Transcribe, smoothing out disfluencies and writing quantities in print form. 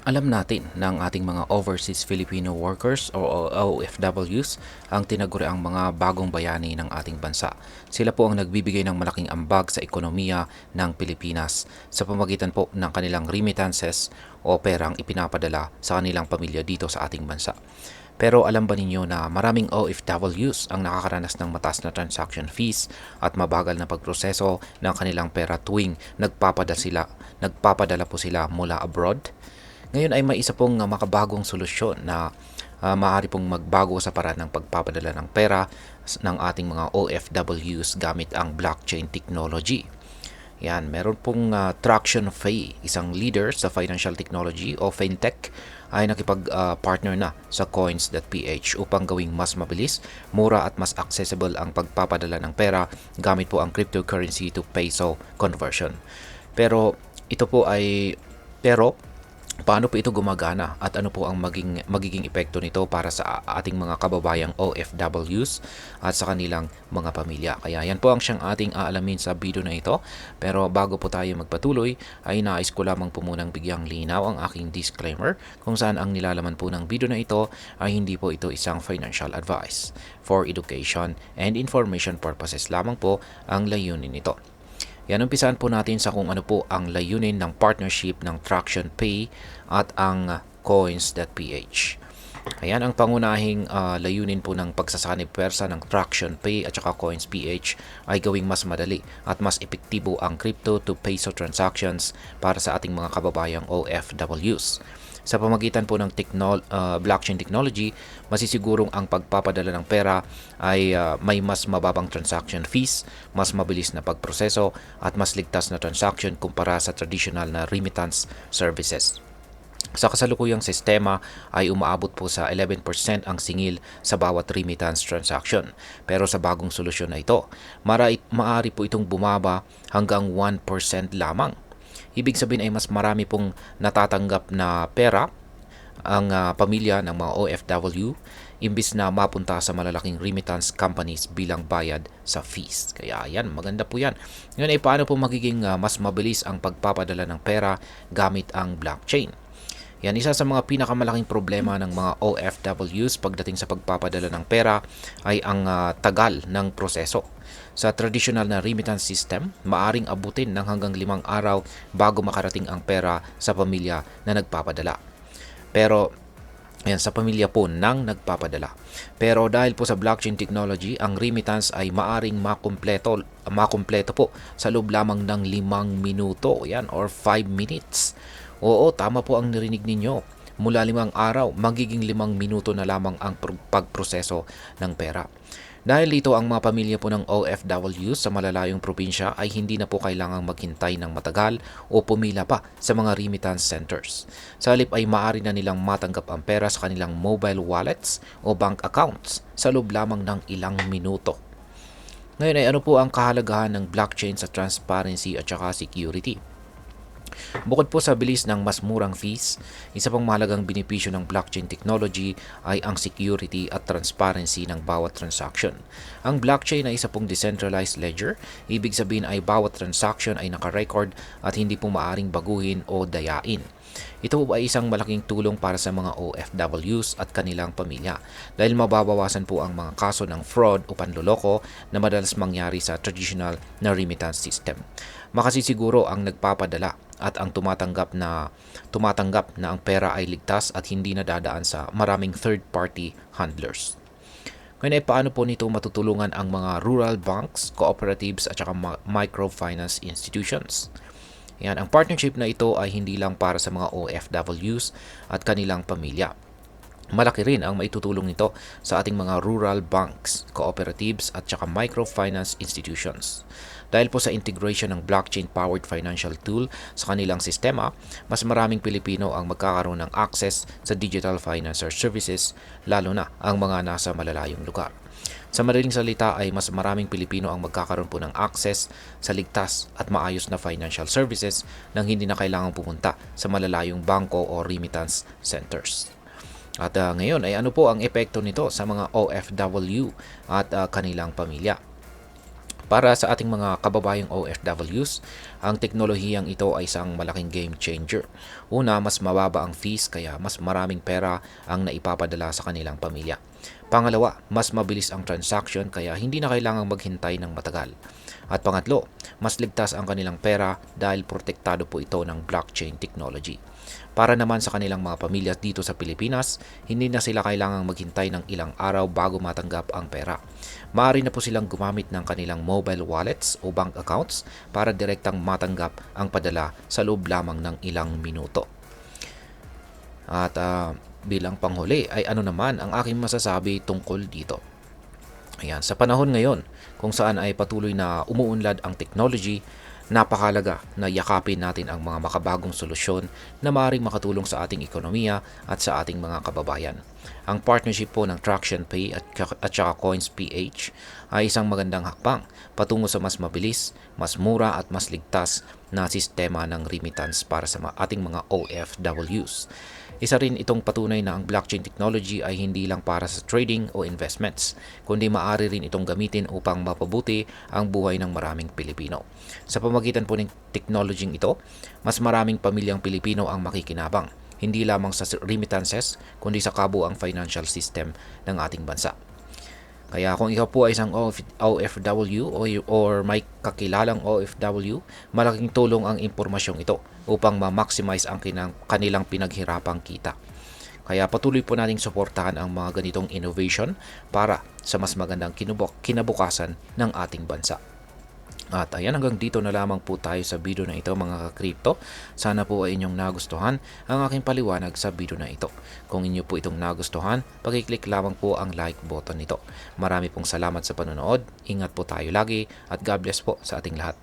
Alam natin na ang ating mga overseas Filipino workers o OFWs ang tinaguriang mga bagong bayani ng ating bansa. Sila po ang nagbibigay ng malaking ambag sa ekonomiya ng Pilipinas sa pamamagitan po ng kanilang remittances o perang ipinapadala sa kanilang pamilya dito sa ating bansa. Pero alam ba ninyo na maraming OFWs ang nakakaranas ng mataas na transaction fees at mabagal na pagproseso ng kanilang pera tuwing nagpapadala po sila mula abroad? Ngayon ay may isa pong makabagong solusyon na maaari pong magbago sa paraan ng pagpapadala ng pera ng ating mga OFWs gamit ang blockchain technology. Yan, meron pong Traction Fay, isang leader sa financial technology o fintech ay nakipag-partner na sa coins.ph upang gawing mas mabilis, mura at mas accessible ang pagpapadala ng pera gamit po ang cryptocurrency to peso conversion. Pero ito po ay pero paano po ito gumagana at ano po ang magiging epekto nito para sa ating mga kababayang OFWs at sa kanilang mga pamilya. Kaya yan po ang siyang ating aalamin sa video na ito. Pero bago po tayo magpatuloy ay nais ko lamang po munang bigyang linaw ang aking disclaimer kung saan ang nilalaman po ng video na ito ay hindi po ito isang financial advice. For education and information purposes lamang po ang layunin nito. Yan, umpisahan po natin sa kung ano po ang layunin ng partnership ng Traction Pay at ang coins.ph. Ayan, ang pangunahing layunin po ng pagsasanib pwersa ng Traction Pay at saka Coins.ph ay gawing mas madali at mas epektibo ang crypto to peso transactions para sa ating mga kababayang OFWs. Sa pamagitan po ng blockchain technology, masisigurong ang pagpapadala ng pera ay may mas mababang transaction fees, mas mabilis na pagproseso at mas ligtas na transaction kumpara sa traditional na remittance services. Sa kasalukuyang sistema ay umaabot po sa 11% ang singil sa bawat remittance transaction. Pero sa bagong solusyon na ito, maaari po itong bumaba hanggang 1% lamang. Ibig sabihin ay mas marami pong natatanggap na pera ang pamilya ng mga OFW imbis na mapunta sa malalaking remittance companies bilang bayad sa fees. Kaya yan, maganda po yan. Ngayon ay paano po magiging mas mabilis ang pagpapadala ng pera gamit ang blockchain? Yan, isa sa mga pinakamalaking problema ng mga OFWs pagdating sa pagpapadala ng pera ay ang tagal ng proseso. Sa traditional na remittance system, maaring abutin ng hanggang 5 araw bago makarating ang pera sa pamilya na nagpapadala. Pero yan, sa pamilya po ng nagpapadala. Pero dahil po sa blockchain technology, ang remittance ay maaring makumpleto po sa loob lamang ng 5 minuto, yan, or 5 minutes. Oo, tama po ang narinig ninyo. Mula 5 araw, magiging 5 minuto na lamang ang pagproseso ng pera. Dahil dito, ang mga pamilya po ng OFWs sa malalayong probinsya ay hindi na po kailangang maghintay ng matagal o pumila pa sa mga remittance centers. Sa halip ay maaari na nilang matanggap ang pera sa kanilang mobile wallets o bank accounts sa loob lamang ng ilang minuto. Ngayon ay ano po ang kahalagahan ng blockchain sa transparency at saka security? Bukod po sa bilis ng mas murang fees, isa pang mahalagang benepisyo ng blockchain technology ay ang security at transparency ng bawat transaction. Ang blockchain ay isa pong decentralized ledger, ibig sabihin ay bawat transaction ay nakarecord at hindi po maaring baguhin o dayain. Ito ay isang malaking tulong para sa mga OFWs at kanilang pamilya dahil mababawasan po ang mga kaso ng fraud o panloloko na madalas mangyari sa traditional na remittance system. Makasisiguro ang nagpapadala at ang tumatanggap na ang pera ay ligtas at hindi nadadaan sa maraming third-party handlers. Ngayon ay paano po nito matutulungan ang mga rural banks, cooperatives at saka microfinance institutions? Yan, ang partnership na ito ay hindi lang para sa mga OFWs at kanilang pamilya. Malaki rin ang maitutulong nito sa ating mga rural banks, cooperatives at saka microfinance institutions. Dahil po sa integration ng blockchain-powered financial tool sa kanilang sistema, mas maraming Pilipino ang magkakaroon ng access sa digital financial services, lalo na ang mga nasa malalayong lugar. Sa madaling salita ay mas maraming Pilipino ang magkakaroon po ng access sa ligtas at maayos na financial services nang hindi na kailangang pumunta sa malalayong bangko o remittance centers. At ngayon ay ano po ang epekto nito sa mga OFW at kanilang pamilya? Para sa ating mga kababayang OFWs, Ang teknolohiyang ito ay isang malaking game changer. Una, mas mababa ang fees kaya mas maraming pera ang naipapadala sa kanilang pamilya. Pangalawa, mas mabilis ang transaction kaya hindi na kailangang maghintay ng matagal. At pangatlo, mas ligtas ang kanilang pera dahil protektado po ito ng blockchain technology. Para naman sa kanilang mga pamilya dito sa Pilipinas, hindi na sila kailangang maghintay ng ilang araw bago matanggap ang pera. Maaari na po silang gumamit ng kanilang mobile wallets o bank accounts para direktang matanggap ang padala sa loob lamang ng ilang minuto. At bilang panghuli ay ano naman ang aking masasabi tungkol dito. Ayan, sa panahon ngayon kung saan ay patuloy na umuunlad ang technology, napakalaga na yakapin natin ang mga makabagong solusyon na maaaring makatulong sa ating ekonomiya at sa ating mga kababayan. Ang partnership po ng Traction Pay at saka Coins PH ay isang magandang hakbang patungo sa mas mabilis, mas mura at mas ligtas na sistema ng remittance para sa ating mga OFWs. Isa rin itong patunay na ang blockchain technology ay hindi lang para sa trading o investments, kundi maaari rin itong gamitin upang mapabuti ang buhay ng maraming Pilipino. Sa pamamagitan po ng technology ito, mas maraming pamilyang Pilipino ang makikinabang, hindi lamang sa remittances, kundi sa kabuuang financial system ng ating bansa. Kaya kung ikaw po ay isang OFW or may kakilalang OFW, malaking tulong ang impormasyong ito upang ma-maximize ang kanilang pinaghirapang kita. Kaya patuloy po nating suportahan ang mga ganitong innovation para sa mas magandang kinabukasan ng ating bansa. At ayan, hanggang dito na lamang po tayo sa video na ito mga ka-crypto. Sana po ay inyong nagustuhan ang aking paliwanag sa video na ito. Kung inyo po itong nagustuhan, pag-click lamang po ang like button nito. Marami pong salamat sa panonood, ingat po tayo lagi at God bless po sa ating lahat.